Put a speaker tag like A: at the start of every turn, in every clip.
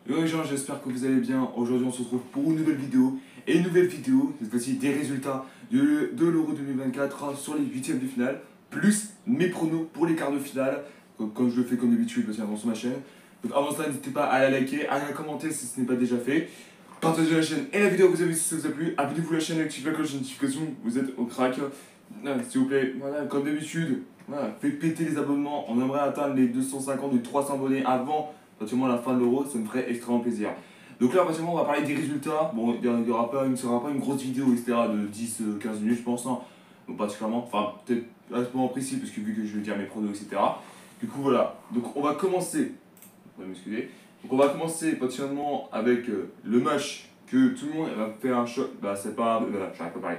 A: Yo les gens, j'espère que vous allez bien. Aujourd'hui on se retrouve pour une nouvelle vidéo. Et une nouvelle vidéo, cette fois-ci des résultats de l'Euro 2024 sur les huitièmes de finale, plus mes pronos pour les quarts de finale, comme je le fais comme d'habitude parce avant sur ma chaîne. Donc avant cela, n'hésitez pas à la liker, à la commenter si ce n'est pas déjà fait. Partagez la chaîne et la vidéo que vous avez vue si ça vous a plu. Abonnez-vous à la chaîne, activez la cloche de notification, vous êtes au crack. S'il vous plaît, voilà, comme d'habitude, voilà, faites péter les abonnements. On aimerait atteindre les 250 ou 300 abonnés avant pratiquement la fin de l'Euro, ça me ferait extrêmement plaisir. Donc là, pratiquement, on va parler des résultats. Bon, il ne sera pas une grosse vidéo, etc., de 10-15 minutes, je pense. Hein. Donc, particulièrement, enfin, peut-être à ce moment précis, parce que vu que je vais dire mes pronos, etc. Du coup, voilà. Donc, on va commencer. Vous pouvez m'excuser. Donc, on va commencer particulièrement avec le match que tout le monde va faire un choc. Bah, c'est pas. Voilà, j'arrive pas à parler.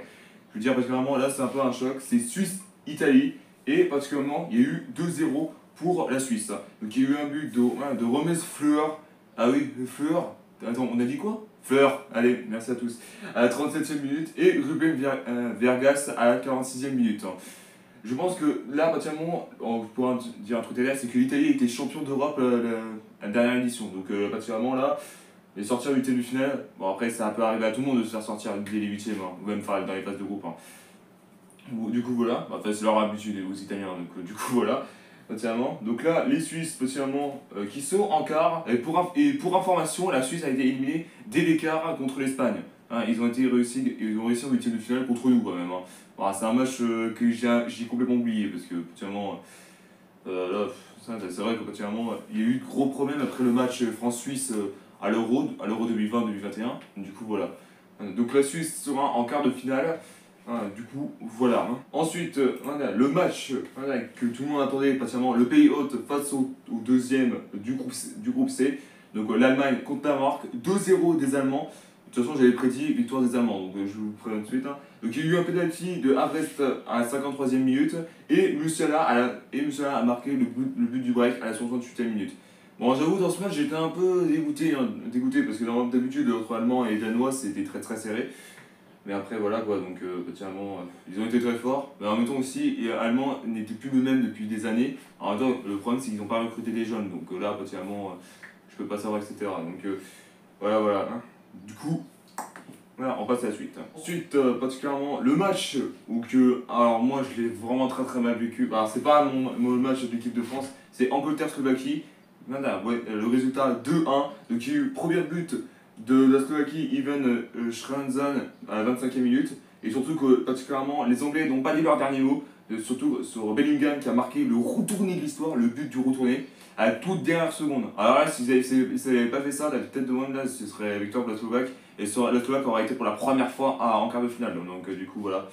A: Je veux dire, particulièrement, là, c'est un peu un choc. C'est Suisse-Italie. Et particulièrement, il y a eu 2-0 pour la Suisse. Donc il y a eu un but de Romez Fleur. Ah oui, Fleur. Attends, on a dit quoi? Fleur. Allez, merci à tous. À la 37e minute. Et Ruben Vergas à la 46e minute. Je pense que là, particulièrement, on pourrait dire un truc derrière, c'est que l'Italie était champion d'Europe la dernière édition. Donc particulièrement là, les sortir du huitième de finale, bon après ça peut arriver à tout le monde de se faire sortir dès les huitièmes, hein, ou même dans les phases de groupe. Hein. Du coup voilà, enfin, c'est leur habitude aux Italiens, donc du coup voilà. Donc là, les Suisses, particulièrement, qui sont en quart. Et pour information, la Suisse a été éliminée dès l'écart contre l'Espagne. Hein, ils ont réussi en huitième de finale contre nous quand même. Hein. Voilà, c'est un match que j'ai complètement oublié parce que particulièrement, là, c'est vrai que particulièrement, il y a eu de gros problèmes après le match France-Suisse à l'Euro 2020-2021. Du coup voilà. Donc la Suisse sera en quart de finale. Du coup, voilà. Hein. Ensuite, voilà, le match voilà, que tout le monde attendait patiemment, le pays hôte face au deuxième du groupe C. Donc l'Allemagne contre la Danemark, 2-0 des Allemands. De toute façon, j'avais prédit victoire des Allemands, donc je vous préviens tout de suite. Hein. Donc il y a eu un penalty de Havertz à la 53e minute et Musiala a marqué le but du break à la 68e minute. Bon, j'avoue, dans ce match, j'étais un peu dégoûté parce que d'habitude, entre Allemands et Danois, c'était très très serré. Mais après, voilà quoi, donc particulièrement, ils ont été très forts. Mais en même temps aussi, les Allemands n'étaient plus eux-mêmes depuis des années. En même temps, le problème, c'est qu'ils n'ont pas recruté des jeunes. Donc là, particulièrement, je peux pas savoir, etc. Donc voilà. Hein. Du coup, voilà, on passe à la suite. Ensuite, particulièrement, le match où que. Alors, moi, je l'ai vraiment très très mal vécu. Alors, c'est pas mon match de l'équipe de France, c'est Angleterre-Slovaquie. Voilà, ouais, le résultat 2-1. Donc, il y a eu premier but de la Slovaquie, Ivan Schranzan à la 25e minute. Et surtout que, particulièrement, les Anglais n'ont pas dit leur dernier mot. Surtout sur Bellingham qui a marqué le retourné de l'histoire, le but du retourné, à la toute dernière seconde. Alors là, s'ils n'avaient pas fait ça, la tête de Wanda, ce serait victoire pour la Slovaque. Et la Slovaque aurait été pour la première fois en quart de finale. Donc du coup, voilà.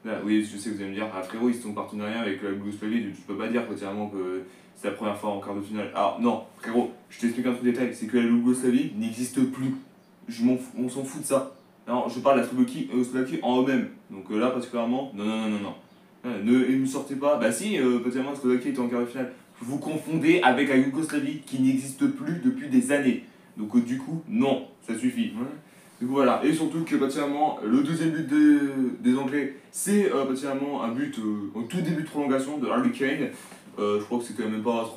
A: Là, oui, je sais que vous allez me dire, frérot, ils sont partenariat avec la Yougoslavie, tu peux pas dire particulièrement que c'est la première fois en quart de finale. Alors non, frérot, je t'explique un truc détail, c'est que la Yougoslavie n'existe plus. On s'en fout de ça. Non, je parle de la Slovaquie en eux-mêmes. Donc là, particulièrement, non. Ne me sortez pas. Bah si, particulièrement la Slovaquie était en quart de finale. Vous confondez avec la Yougoslavie qui n'existe plus depuis des années. Donc du coup, non, ça suffit. Du coup voilà, et surtout que particulièrement le deuxième but des Anglais, c'est particulièrement un but au tout début de prolongation de Harry Kane. Je crois que c'était même pas à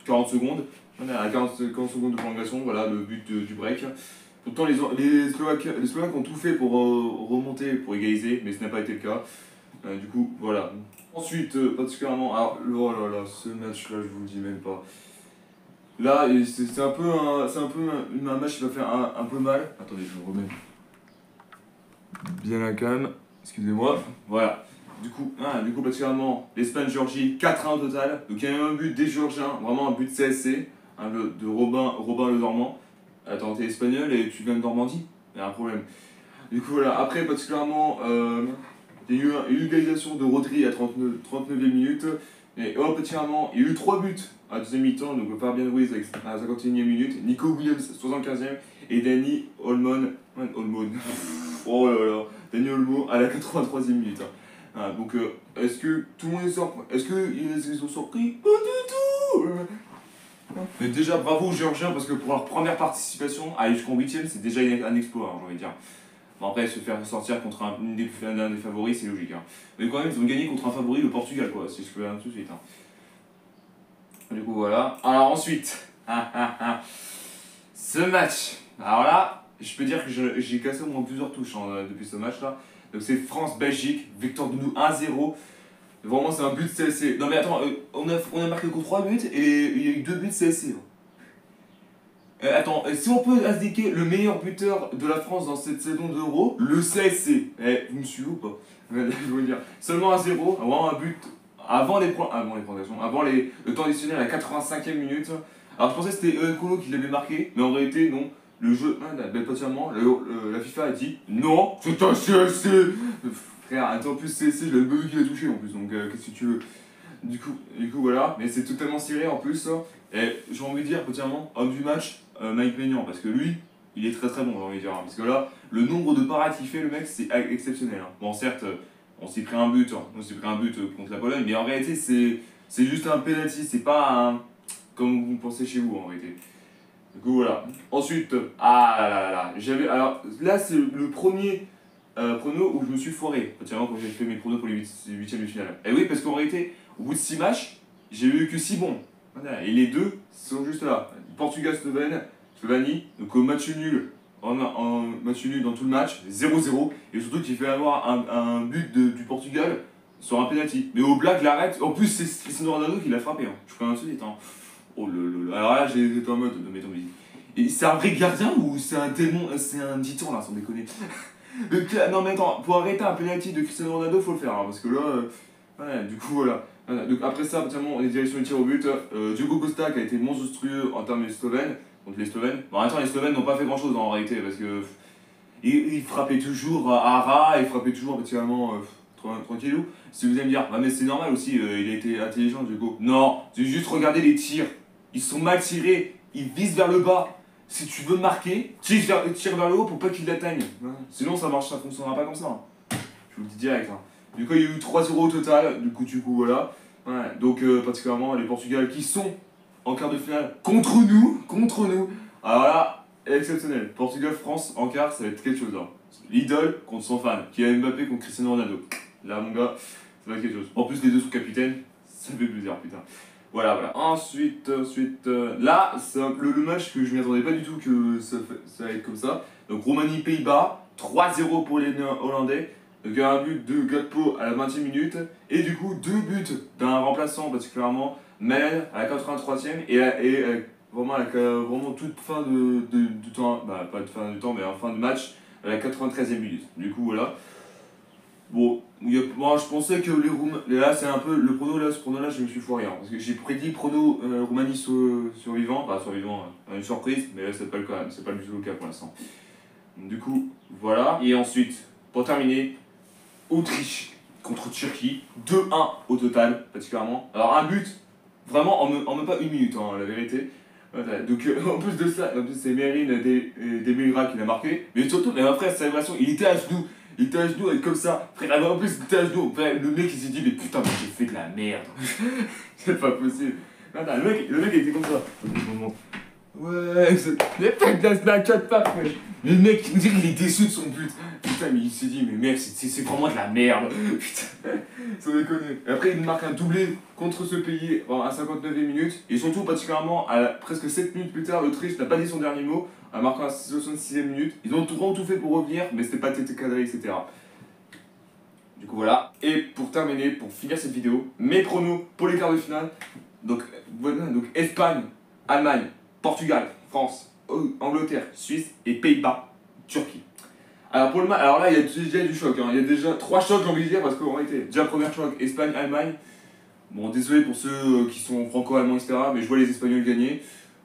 A: 40 secondes. À 40 secondes de prolongation, voilà le but du break. Pourtant les Slovaques ont tout fait pour remonter, pour égaliser, mais ce n'a pas été le cas. Du coup, voilà. Ensuite, particulièrement, alors, oh là là, ce match-là, je vous le dis même pas. Là, c'est un peu un match qui va faire un peu mal. Attendez, je vous remets bien la cam. Excusez-moi. Voilà. Du coup, particulièrement, l'Espagne-Géorgie, 4-1 au total. Donc il y a eu un but des Géorgiens, vraiment un but de CSC, de Robin Le Normand. Attends, t'es espagnol et tu viens de Normandie? Il y a un problème. Du coup, voilà. Après, particulièrement, il y a eu une égalisation de Rodri à 39e minute. Et particulièrement, il y a eu 3 buts à deuxième mi-temps. Donc Fabien Ruiz à la 51e minute, Nico Williams 75e et Dani Olmo. Oh là là, Dani Olmo à la 83e minute. Donc est-ce que tout le monde est surpris? Est-ce qu'ils sont surpris? Pas du tout. Mais déjà bravo aux Géorgiens parce que pour leur première participation à aller jusqu'en 8e, c'est déjà un exploit, hein, j'ai envie de dire. Bon, après, se faire sortir contre un des favoris, c'est logique. Hein. Mais quand même, ils ont gagné contre un favori, le Portugal, quoi, si je peux dire tout de suite. Hein. Du coup, voilà. Alors ensuite, ce match. Alors là, je peux dire que j'ai cassé au moins plusieurs touches depuis ce match-là. Donc c'est France-Belgique, victoire de nous 1-0. Vraiment, c'est un but CSC. Non mais attends, on a marqué que 3 buts et il y a eu 2 buts CSC. Attends, si on peut indiquer le meilleur buteur de la France dans cette saison d'Euro, le CSC. Vous me suivez ou pas? Je veux dire, seulement 1-0, avoir un but avant les prolongations, le temps additionnel à la 85e minute. Alors je pensais que c'était Kolo qui l'avait marqué, mais en réalité non. Le jeu, patiemment, la FIFA a dit non, c'est un CSC. Frère, attends, en plus CSC, je l'avais pas vu qu'il a touché en plus, donc qu'est-ce que tu veux. Du coup voilà, mais c'est totalement serré en plus. Et j'ai envie de dire, patiemment, homme du match, Mike Maignan, parce que lui, il est très très bon, j'ai envie de dire. Parce que là, le nombre de parades qu'il fait, le mec, c'est exceptionnel. Bon, certes, on s'est pris un but, contre la Pologne, mais en réalité, c'est juste un penalty, c'est pas un. Comme vous pensez chez vous en réalité. Du coup, voilà. Ensuite, alors là, c'est le premier prono où je me suis foiré, particulièrement quand j'ai fait mes pronos pour les huitièmes de finale. Et oui, parce qu'en réalité, au bout de 6 matchs, j'ai eu que 6 bons. Voilà. Et les deux sont juste là. Portugal-Slovanie, donc au match nul, en match nul dans tout le match, 0-0. Et surtout qu'il fait avoir un but du Portugal sur un penalty. Mais au black l'arrête. En plus, c'est Cristiano Ronaldo qui l'a frappé. Hein. Je ferai un suite. Hein. Oh là. Alors là, j'étais en mode de mettre en vie. Et c'est un vrai gardien ou c'est un démon, c'est un titan là, sans déconner. Non mais attends, pour arrêter un penalty de Cristiano Ronaldo, faut le faire, hein, parce que là, du coup voilà. Donc après ça, on est direct sur le tir au but. Diogo Costa qui a été monstrueux en termes de Slovènes, contre les Slovènes. Bon, attends, les Slovènes n'ont pas fait grand chose en réalité, parce que il frappait toujours à ras, il frappait toujours particulièrement tranquillou. Si vous allez me dire, mais c'est normal aussi, il a été intelligent Diogo. Non, c'est juste regarder les tirs. Ils sont mal tirés, ils visent vers le bas. Si tu veux marquer, tire vers le haut pour pas qu'il l'atteigne. Sinon ça fonctionnera pas comme ça. Je vous le dis direct. Hein. Du coup il y a eu 3-0 au total, du coup voilà. Ouais, donc particulièrement les Portugais qui sont en quart de finale contre nous. Alors là, exceptionnel. Portugal-France en quart, ça va être quelque chose. Hein. L'idole contre son fan, qui a Mbappé contre Cristiano Ronaldo. Là mon gars, ça va être quelque chose. En plus les deux sont capitaines, ça fait plaisir putain. Voilà. Ensuite, là, c'est le match que je m'y attendais pas du tout que ça va être comme ça. Donc Roumanie-Pays-Bas, 3-0 pour les Hollandais. Donc il y a un but de Gakpo à la 20e minute. Et du coup, 2 buts d'un remplaçant particulièrement, Malen à la 83e et vraiment toute fin de temps, pas de fin de temps, mais en fin de match à la 93e minute. Du coup, voilà. Bon, moi je pensais que les Roumains. Là, c'est un peu. Le prono là, ce prono là, je me suis foiré. Hein, parce que j'ai prédit prono Roumanie survivant. Pas survivant, une surprise, mais là, c'est pas le cas. C'est pas du tout le cas pour l'instant. Du coup, voilà. Et ensuite, pour terminer, Autriche contre Turquie. 2-1 au total, particulièrement. Alors, un but, vraiment en même pas une minute, hein, la vérité. Voilà. Donc, en plus de ça, c'est Merine Demiral qui l'a marqué. Mais surtout, mais après, sa célébration, il était à genoux. Il était à genoux, elle comme ça. Frère, en plus, il était à genoux. Frère, le mec, il s'est dit, mais putain, mais j'ai fait de la merde. C'est pas possible. Attends, le mec, il était comme ça. Ouais, il a fait de la Snapchat pas, frère. Le mec, on dirait qu'il est déçu de son but. Putain, mais il s'est dit, mais mec, c'est vraiment de la merde. Putain, sans déconner. Et après, il marque un doublé contre ce pays à 59e minute. Et surtout, particulièrement, presque 7 minutes plus tard, l'Autriche n'a pas dit son dernier mot, en marquant à la 66e minute. Ils ont tout fait pour revenir, mais c'était pas cadré, etc. Du coup, voilà. Et pour terminer, pour finir cette vidéo, mes pronos pour les quarts de finale. Donc, voilà, donc Espagne, Allemagne, Portugal, France, Angleterre, Suisse et Pays-Bas, Turquie. Alors, alors là, il y a déjà du choc. Hein. Il y a déjà 3 chocs, j'ai envie de dire, parce qu'en réalité, déjà, premier choc, Espagne, Allemagne. Bon, désolé pour ceux qui sont franco-allemands, etc., mais je vois les Espagnols gagner.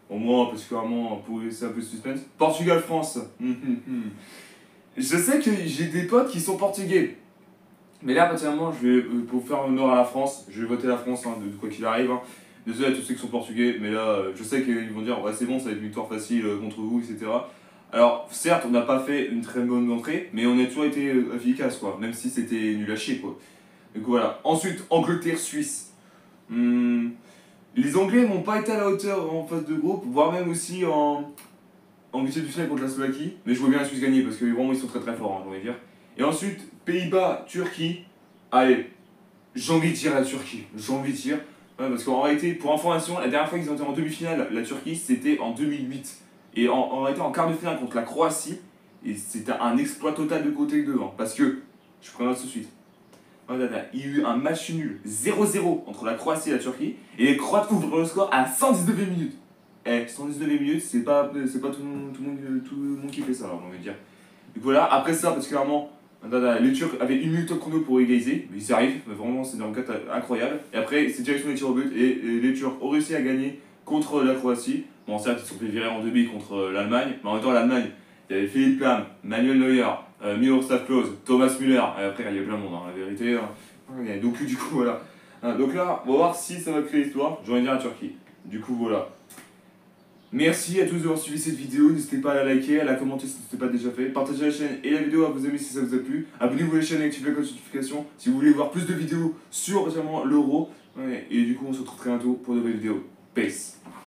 A: Au moins, particulièrement pour laisser un peu de suspense. Portugal, France. Je sais que j'ai des potes qui sont portugais. Mais là, particulièrement, pour faire honneur à la France, je vais voter la France, hein, de quoi qu'il arrive. Hein. Désolé à tous ceux qui sont portugais, mais là, je sais qu'ils vont dire, ouais, c'est bon, ça va être une victoire facile contre vous, etc. Alors, certes, on n'a pas fait une très bonne entrée, mais on a toujours été efficace, quoi, même si c'était nul à chier, quoi. Donc voilà. Ensuite, Angleterre-Suisse. Les Anglais n'ont pas été à la hauteur en phase de groupe, voire même aussi en huitième de finale contre la Slovaquie, mais je vois bien la Suisse gagner, parce que vraiment, ils sont très très forts, hein, j'ai envie de dire. Et ensuite, Pays-Bas, Turquie. Allez, j'ai envie de dire la Turquie, Ouais, parce qu'en réalité, pour information, la dernière fois qu'ils ont été en demi-finale, la Turquie, c'était en 2008. Et en réalité, en quart de finale contre la Croatie, et c'était un exploit total de côté devant. Parce que, je prends note tout de suite. Il y a eu un match nul 0-0 entre la Croatie et la Turquie. Et les Croates ouvrent le score à 119 minutes. 119 minutes, c'est pas tout le monde qui fait ça, alors, on va dire. Donc voilà, après ça, particulièrement, les Turcs avaient 1 minute de chrono pour égaliser. Mais ils y arrivent, vraiment, c'est un cas incroyable. Et après, c'est direction les tirs au but. Et les Turcs ont réussi à gagner contre la Croatie. Bon, certes, ils se sont fait virer en demi contre l'Allemagne. Mais en même temps, l'Allemagne, il y avait Philipp Lahm, Manuel Neuer, Miroslav Klose, Thomas Müller. Et après, il y a plein de monde, la vérité. Donc, du coup, voilà. Donc là, on va voir si ça va créer l'histoire. J'aurais dire la Turquie. Du coup, voilà. Merci à tous d'avoir suivi cette vidéo, n'hésitez pas à la liker, à la commenter si ce n'était pas déjà fait, partagez la chaîne et la vidéo à vos amis si ça vous a plu, abonnez-vous à la chaîne et activez la cloche de notification si vous voulez voir plus de vidéos sur l'euro, et du coup on se retrouve très bientôt pour de nouvelles vidéos. Peace.